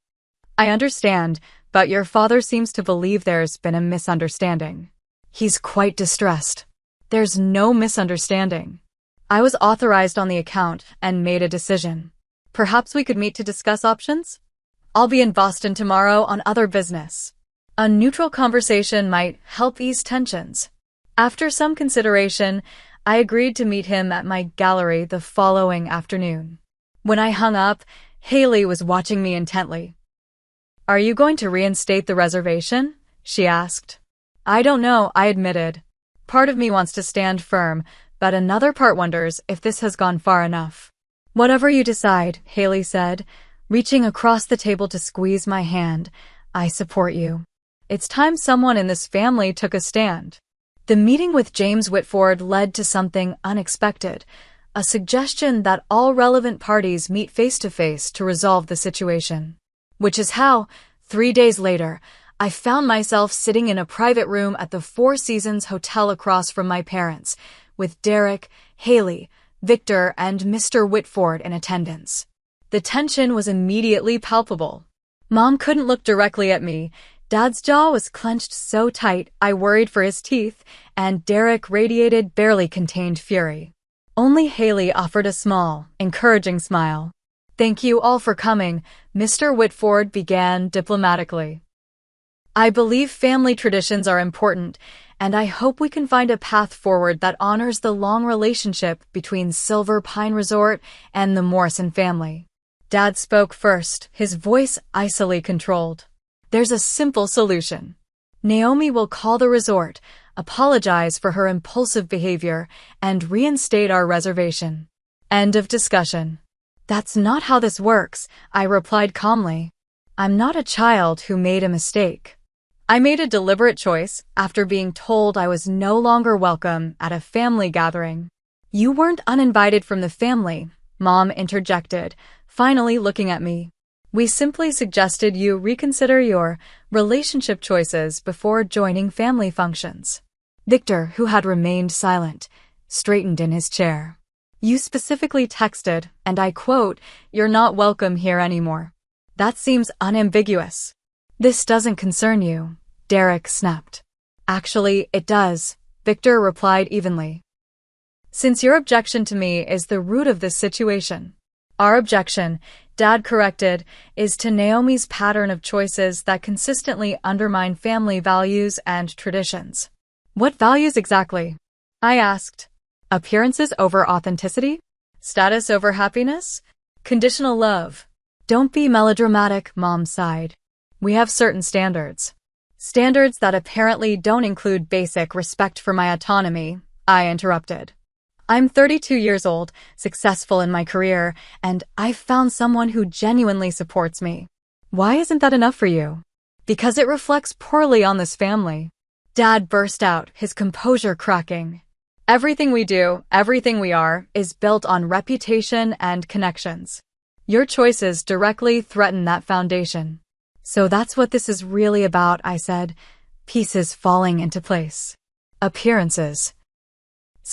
"I understand, but your father seems to believe there's been a misunderstanding. He's quite distressed." "There's no misunderstanding. I was authorized on the account and made a decision. Perhaps we could meet to discuss options? I'll be in Boston tomorrow on other business. A neutral conversation might help ease tensions." After some consideration, I agreed to meet him at my gallery the following afternoon. When I hung up, Haley was watching me intently. "Are you going to reinstate the reservation?" she asked. "I don't know," I admitted. Part of me wants to stand firm, but another part wonders if this has gone far enough. "Whatever you decide," Haley said, reaching across the table to squeeze my hand. "I support you. It's time someone in this family took a stand." The meeting with James Whitford led to something unexpected, a suggestion that all relevant parties meet face-to-face to resolve the situation. Which is how, 3 days later, I found myself sitting in a private room at the Four Seasons Hotel across from my parents, with Derek, Haley, Victor, and Mr. Whitford in attendance. The tension was immediately palpable. Mom couldn't look directly at me. Dad's jaw was clenched so tight I worried for his teeth, and Derek radiated barely contained fury. Only Haley offered a small, encouraging smile. "Thank you all for coming," Mr. Whitford began diplomatically. "I believe family traditions are important, and I hope we can find a path forward that honors the long relationship between Silver Pine Resort and the Morrison family." Dad spoke first, his voice icily controlled. "There's a simple solution. Naomi will call the resort, apologize for her impulsive behavior, and reinstate our reservation. End of discussion." "That's not how this works," I replied calmly. "I'm not a child who made a mistake. I made a deliberate choice after being told I was no longer welcome at a family gathering." "You weren't uninvited from the family," Mom interjected, finally looking at me. "We simply suggested you reconsider your relationship choices before joining family functions." Victor, who had remained silent, straightened in his chair. "You specifically texted, and I quote, 'You're not welcome here anymore.' That seems unambiguous." "This doesn't concern you," Derek snapped. "Actually, it does," Victor replied evenly. "Since your objection to me is the root of this situation." "Our objection," Dad corrected, "is to Naomi's pattern of choices that consistently undermine family values and traditions." "What values exactly?" I asked. "Appearances over authenticity? Status over happiness? Conditional love?" "Don't be melodramatic," Mom sighed. "We have certain standards." "Standards that apparently don't include basic respect for my autonomy," I interrupted. "I'm 32 years old, successful in my career, and I've found someone who genuinely supports me. Why isn't that enough for you?" "Because it reflects poorly on this family." Dad burst out, his composure cracking. "Everything we do, everything we are, is built on reputation and connections. Your choices directly threaten that foundation." "So that's what this is really about," I said, pieces falling into place. "Appearances."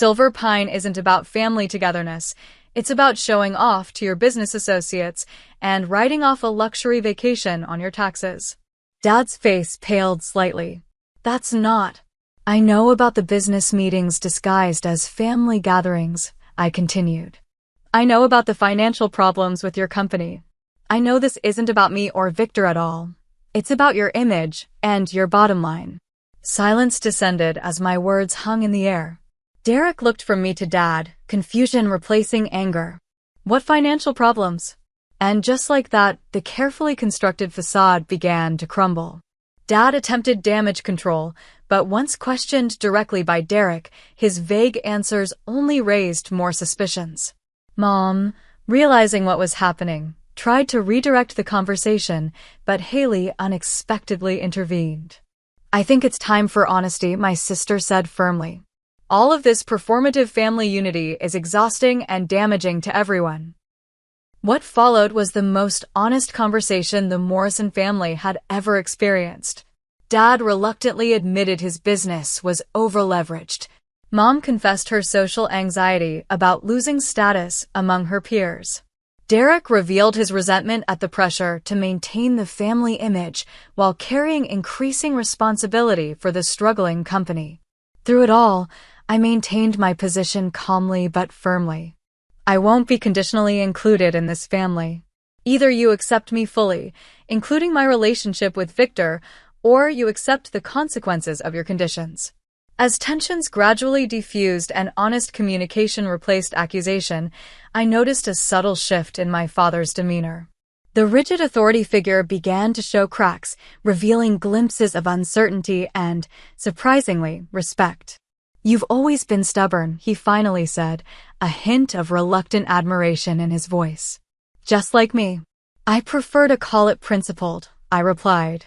Silver Pine isn't about family togetherness. It's about showing off to your business associates and writing off a luxury vacation on your taxes. Dad's face paled slightly. "That's not." "I know about the business meetings disguised as family gatherings," I continued. "I know about the financial problems with your company. I know this isn't about me or Victor at all. It's about your image and your bottom line." Silence descended as my words hung in the air. Derek looked from me to Dad, confusion replacing anger. "What financial problems?" And just like that, the carefully constructed facade began to crumble. Dad attempted damage control, But once questioned directly by Derek, his vague answers only raised more suspicions. Mom, realizing what was happening, tried to redirect the conversation, but Haley unexpectedly intervened. I think it's time for honesty, my sister said firmly. All of this performative family unity is exhausting and damaging to everyone. What followed was the most honest conversation the Morrison family had ever experienced. Dad reluctantly admitted his business was over-leveraged. Mom confessed her social anxiety about losing status among her peers. Derek revealed his resentment at the pressure to maintain the family image while carrying increasing responsibility for the struggling company. Through it all, I maintained my position calmly but firmly. I won't be conditionally included in this family. Either you accept me fully, including my relationship with Victor, or you accept the consequences of your conditions. As tensions gradually diffused and honest communication replaced accusation, I noticed a subtle shift in my father's demeanor. The rigid authority figure began to show cracks, revealing glimpses of uncertainty and, surprisingly, respect. You've always been stubborn, he finally said, a hint of reluctant admiration in his voice. Just like me. I prefer to call it principled, I replied.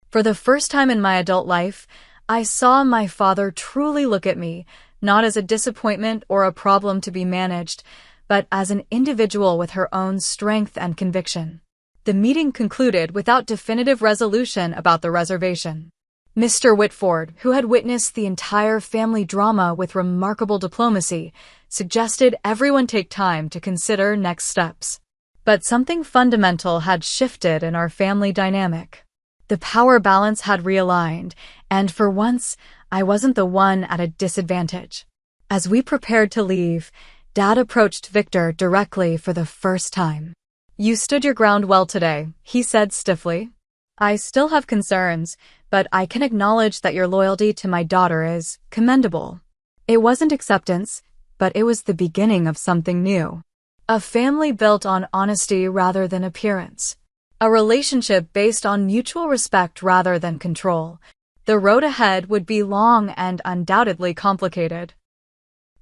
For the first time in my adult life, I saw my father truly look at me, not as a disappointment or a problem to be managed, but as an individual with her own strength and conviction. The meeting concluded without definitive resolution about the reservation. Mr. Whitford, who had witnessed the entire family drama with remarkable diplomacy, suggested everyone take time to consider next steps. But something fundamental had shifted in our family dynamic. The power balance had realigned, and for once, I wasn't the one at a disadvantage. As we prepared to leave, Dad approached Victor directly for the first time. You stood your ground well today, he said stiffly. I still have concerns, but I can acknowledge that your loyalty to my daughter is commendable. It wasn't acceptance, but it was the beginning of something new. A family built on honesty rather than appearance. A relationship based on mutual respect rather than control. The road ahead would be long and undoubtedly complicated.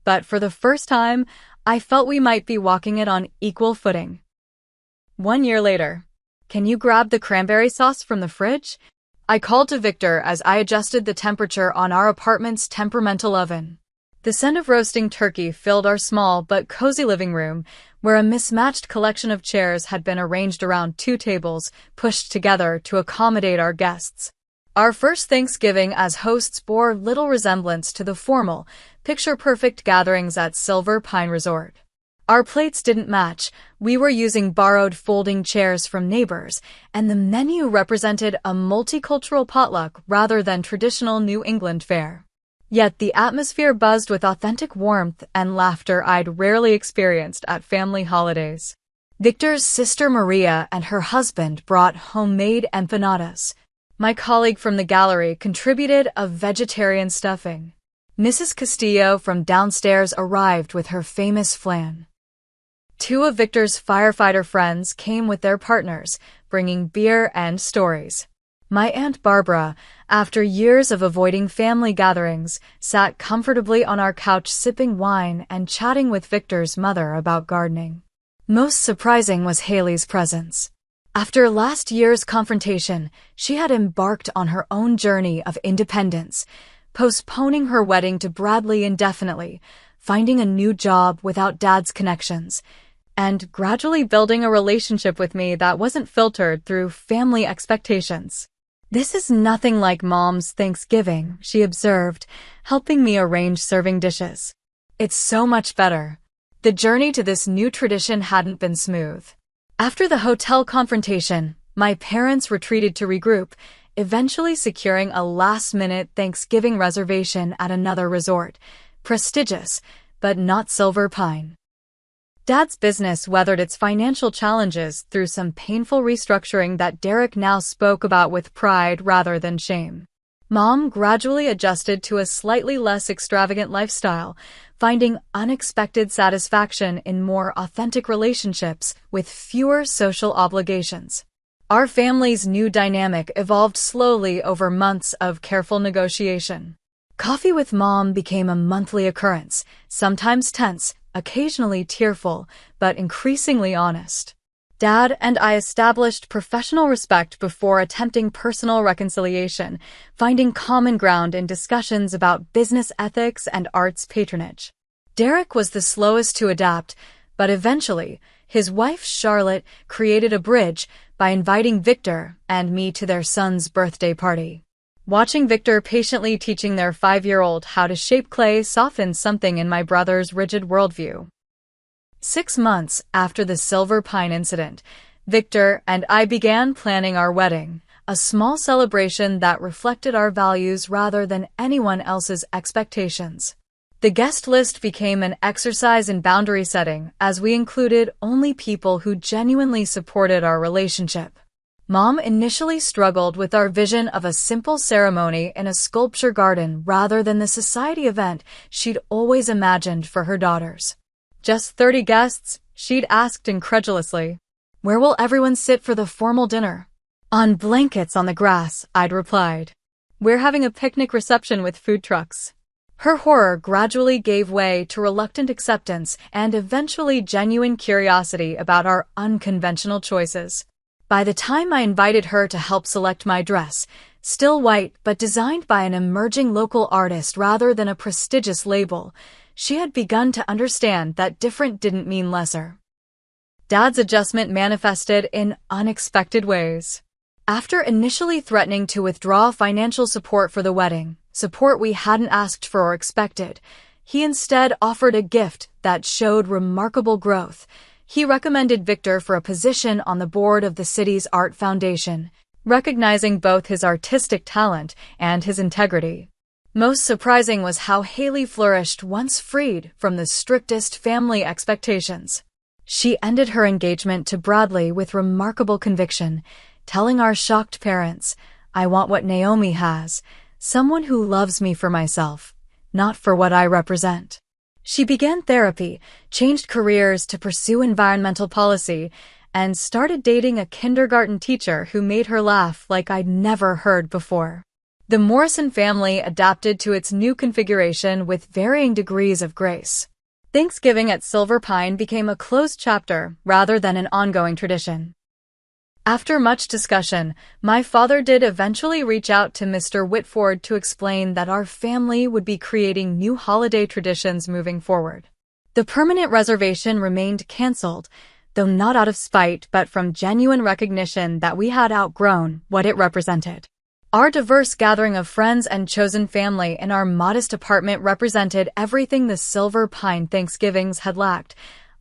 But for the first time, I felt we might be walking it on equal footing. 1 year later. Can you grab the cranberry sauce from the fridge? I called to Victor as I adjusted the temperature on our apartment's temperamental oven. The scent of roasting turkey filled our small but cozy living room, where a mismatched collection of chairs had been arranged around 2 tables, pushed together to accommodate our guests. Our first Thanksgiving as hosts bore little resemblance to the formal, picture-perfect gatherings at Silver Pine Resort. Our plates didn't match, we were using borrowed folding chairs from neighbors, and the menu represented a multicultural potluck rather than traditional New England fare. Yet the atmosphere buzzed with authentic warmth and laughter I'd rarely experienced at family holidays. Victor's sister Maria and her husband brought homemade empanadas. My colleague from the gallery contributed a vegetarian stuffing. Mrs. Castillo from downstairs arrived with her famous flan. 2 of Victor's firefighter friends came with their partners, bringing beer and stories. My Aunt Barbara, after years of avoiding family gatherings, sat comfortably on our couch sipping wine and chatting with Victor's mother about gardening. Most surprising was Haley's presence. After last year's confrontation, she had embarked on her own journey of independence, postponing her wedding to Bradley indefinitely, finding a new job without Dad's connections, and gradually building a relationship with me that wasn't filtered through family expectations. This is nothing like Mom's Thanksgiving, she observed, helping me arrange serving dishes. It's so much better. The journey to this new tradition hadn't been smooth. After the hotel confrontation, my parents retreated to regroup, eventually securing a last-minute Thanksgiving reservation at another resort, prestigious, but not Silver Pine. Dad's business weathered its financial challenges through some painful restructuring that Derek now spoke about with pride rather than shame. Mom gradually adjusted to a slightly less extravagant lifestyle, finding unexpected satisfaction in more authentic relationships with fewer social obligations. Our family's new dynamic evolved slowly over months of careful negotiation. Coffee with Mom became a monthly occurrence, sometimes tense, occasionally tearful, but increasingly honest. Dad and I established professional respect before attempting personal reconciliation, finding common ground in discussions about business ethics and arts patronage. Derek was the slowest to adapt, but eventually, his wife Charlotte created a bridge by inviting Victor and me to their son's birthday party. Watching Victor patiently teaching their 5-year-old how to shape clay softened something in my brother's rigid worldview. 6 months after the Silver Pine incident, Victor and I began planning our wedding, a small celebration that reflected our values rather than anyone else's expectations. The guest list became an exercise in boundary setting as we included only people who genuinely supported our relationship. Mom initially struggled with our vision of a simple ceremony in a sculpture garden rather than the society event she'd always imagined for her daughters. "Just 30 guests?" she'd asked incredulously. "Where will everyone sit for the formal dinner?" "On blankets on the grass," I'd replied. "We're having a picnic reception with food trucks." Her horror gradually gave way to reluctant acceptance and eventually genuine curiosity about our unconventional choices. By the time I invited her to help select my dress, still white but designed by an emerging local artist rather than a prestigious label, she had begun to understand that different didn't mean lesser. Dad's adjustment manifested in unexpected ways. After initially threatening to withdraw financial support for the wedding, support we hadn't asked for or expected, he instead offered a gift that showed remarkable growth. He recommended Victor for a position on the board of the city's art foundation, recognizing both his artistic talent and his integrity. Most surprising was how Haley flourished once freed from the strictest family expectations. She ended her engagement to Bradley with remarkable conviction, telling our shocked parents, "I want what Naomi has, someone who loves me for myself, not for what I represent." She began therapy, changed careers to pursue environmental policy, and started dating a kindergarten teacher who made her laugh like I'd never heard before. The Morrison family adapted to its new configuration with varying degrees of grace. Thanksgiving at Silver Pine became a closed chapter rather than an ongoing tradition. After much discussion, my father did eventually reach out to Mr. Whitford to explain that our family would be creating new holiday traditions moving forward. The permanent reservation remained canceled, though not out of spite but from genuine recognition that we had outgrown what it represented. Our diverse gathering of friends and chosen family in our modest apartment represented everything the Silver Pine Thanksgivings had lacked: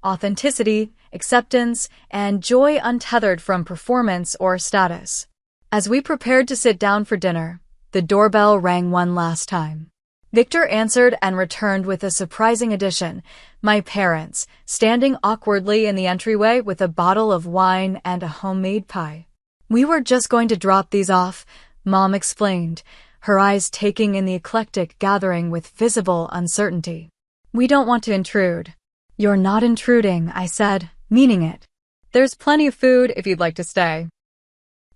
authenticity, acceptance, and joy untethered from performance or status. As we prepared to sit down for dinner, the doorbell rang one last time. Victor answered and returned with a surprising addition: my parents, standing awkwardly in the entryway with a bottle of wine and a homemade pie. "We were just going to drop these off," Mom explained, her eyes taking in the eclectic gathering with visible uncertainty. "We don't want to intrude." "You're not intruding," I said, meaning it. "There's plenty of food if you'd like to stay."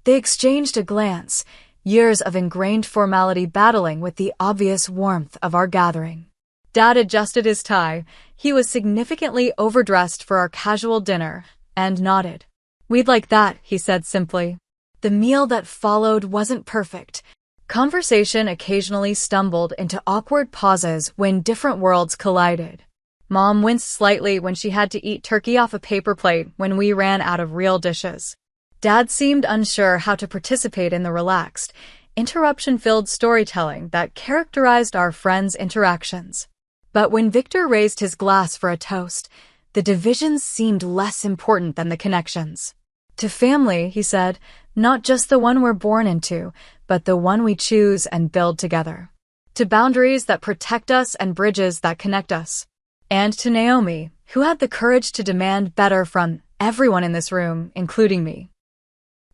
They exchanged a glance, years of ingrained formality battling with the obvious warmth of our gathering. Dad adjusted his tie. He was significantly overdressed for our casual dinner, and nodded. "We'd like that," he said simply. The meal that followed wasn't perfect. Conversation occasionally stumbled into awkward pauses when different worlds collided. Mom winced slightly when she had to eat turkey off a paper plate when we ran out of real dishes. Dad seemed unsure how to participate in the relaxed, interruption-filled storytelling that characterized our friends' interactions. But when Victor raised his glass for a toast, the divisions seemed less important than the connections. "To family," he said, "not just the one we're born into, but the one we choose and build together. To boundaries that protect us and bridges that connect us. And to Naomi, who had the courage to demand better from everyone in this room, including me."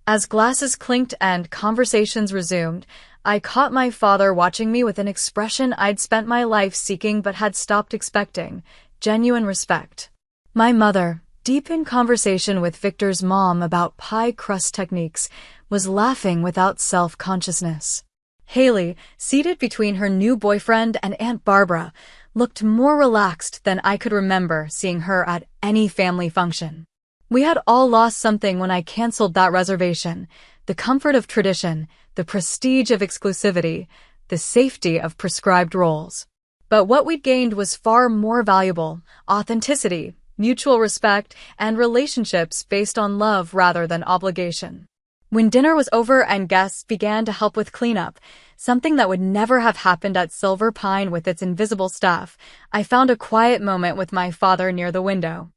As glasses clinked and conversations resumed, I caught my father watching me with an expression I'd spent my life seeking but had stopped expecting: genuine respect. My mother, deep in conversation with Victor's mom about pie crust techniques, was laughing without self-consciousness. Haley, seated between her new boyfriend and Aunt Barbara, looked more relaxed than I could remember seeing her at any family function. We had all lost something when I canceled that reservation: the comfort of tradition, the prestige of exclusivity, the safety of prescribed roles. But what we'd gained was far more valuable: authenticity, mutual respect, and relationships based on love rather than obligation. When dinner was over and guests began to help with cleanup, something that would never have happened at Silver Pine with its invisible staff, I found a quiet moment with my father near the window.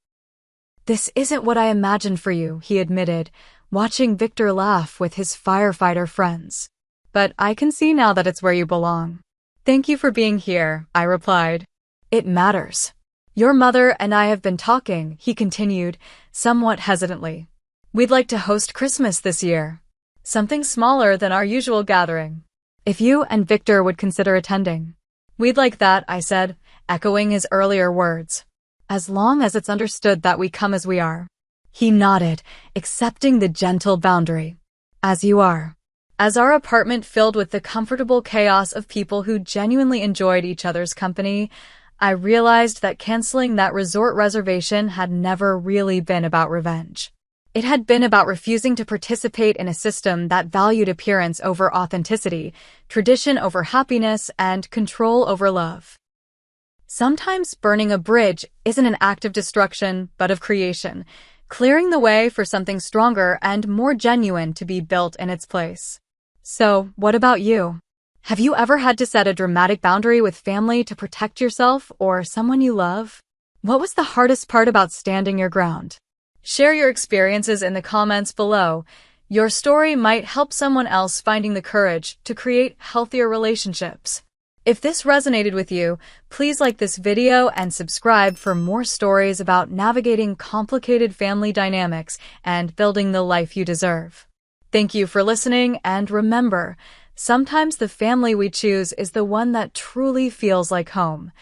"This isn't what I imagined for you," he admitted, watching Victor laugh with his firefighter friends. "But I can see now that it's where you belong." "Thank you for being here," I replied. "It matters. Your mother and I have been talking," he continued, somewhat hesitantly. "We'd like to host Christmas this year. Something smaller than our usual gathering. If you and Victor would consider attending." "We'd like that," I said, echoing his earlier words. "As long as it's understood that we come as we are." He nodded, accepting the gentle boundary. "As you are." As our apartment filled with the comfortable chaos of people who genuinely enjoyed each other's company, I realized that canceling that resort reservation had never really been about revenge. It had been about refusing to participate in a system that valued appearance over authenticity, tradition over happiness, and control over love. Sometimes burning a bridge isn't an act of destruction, but of creation, clearing the way for something stronger and more genuine to be built in its place. So, what about you? Have you ever had to set a dramatic boundary with family to protect yourself or someone you love? What was the hardest part about standing your ground? Share your experiences in the comments below. Your story might help someone else finding the courage to create healthier relationships. If this resonated with you, please like this video and subscribe for more stories about navigating complicated family dynamics and building the life you deserve. Thank you for listening, and remember, sometimes the family we choose is the one that truly feels like home.